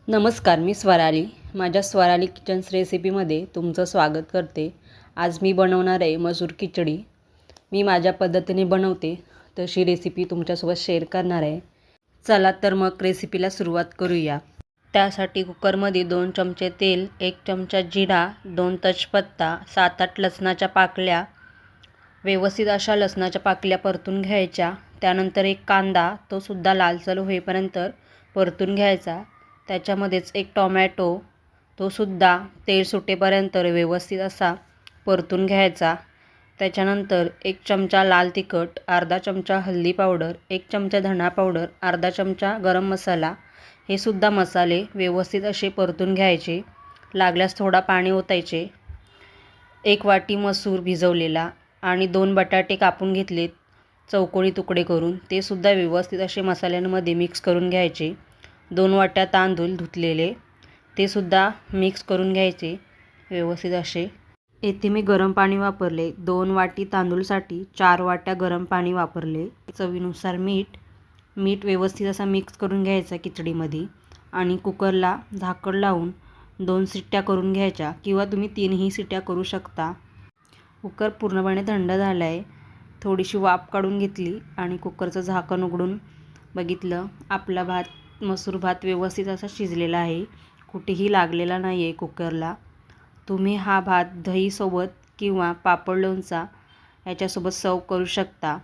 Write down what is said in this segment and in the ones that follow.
नमस्कार, मी स्वराली. माझ्या स्वराली किचन्स रेसिपीमध्ये तुमचं स्वागत करते. आज मी बनवणार आहे मसूर खिचडी. मी माझ्या पद्धतीने बनवते तशी रेसिपी तुमच्यासोबत शेअर करणार आहे. चला तर मग रेसिपीला सुरुवात करूया. त्यासाठी कुकरमध्ये 2 चमचे तेल, 1 चमचा जिरा, 2 तेजपत्ता, 7-8 लसणाच्या पाकळ्या, व्यवस्थित अशा लसणाच्या पाकळ्या परतून घ्यायच्या. त्यानंतर एक कांदा, तो सुद्धा लालसर होईपर्यंत परतून घ्यायचा. त्याच्यामध्येच एक टोमॅटो, तो सुद्धा तेल सुटेपर्यंत व्यवस्थित असा परतून घ्यायचा. त्याच्यानंतर 1 चमचा लाल तिखट, अर्धा चमचा हळदी पावडर, 1 चमचा धना पावडर, अर्धा चमचा गरम मसाला, हे सुद्धा मसाले व्यवस्थित असे परतून घ्यायचे. लागल्यास थोडा पाणी ओतायचे. 1 वाटी मसूर भिजवलेला आणि 2 बटाटे कापून घेतलेत चौकोनी तुकडे करून, ते सुद्धा व्यवस्थित असे मसाल्यांमध्ये मिक्स करून घ्यायचे. 2 वाट्या तांदूळ धुतलेले, ते सुद्धा मिक्स करून घ्यायचे व्यवस्थित असे. येथे मी गरम पाणी वापरले. 2 वाटी तांदूळसाठी 4 वाट्या गरम पाणी वापरले. चवीनुसार मीठ व्यवस्थित असा मिक्स करून घ्यायचा खिचडीमध्ये आणि कुकरला झाकण लावून 2 शिट्ट्या करून घ्यायच्या किंवा तुम्ही 3ही शिट्ट्या करू शकता. कुकर पूर्णपणे थंड झाला आहे. थोडीशी वाफ काढून घेतली आणि कुकरचं झाकण उघडून बघितलं. आपला मसूर भात व्यवस्थित असा शिजलेला आहे. कुठेही लागलेला नाही आहे कुकरला. तुम्ही हा भात दहीसोबत किंवा पापड लोणचा याच्यासोबत सर्व करू शकता.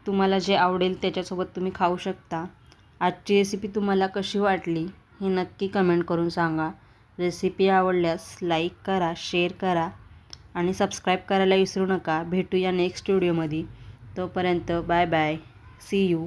तुम्हाला जे आवडेल त्याच्यासोबत तुम्ही खाऊ शकता. आजची रेसिपी तुम्हाला कशी वाटली हे नक्की कमेंट करून सांगा. रेसिपी आवडल्यास लाईक करा, शेअर करा आणि सबस्क्राईब करायला विसरू नका. भेटूया नेक्स्ट व्हिडिओमध्ये. तोपर्यंत बाय बाय. C you.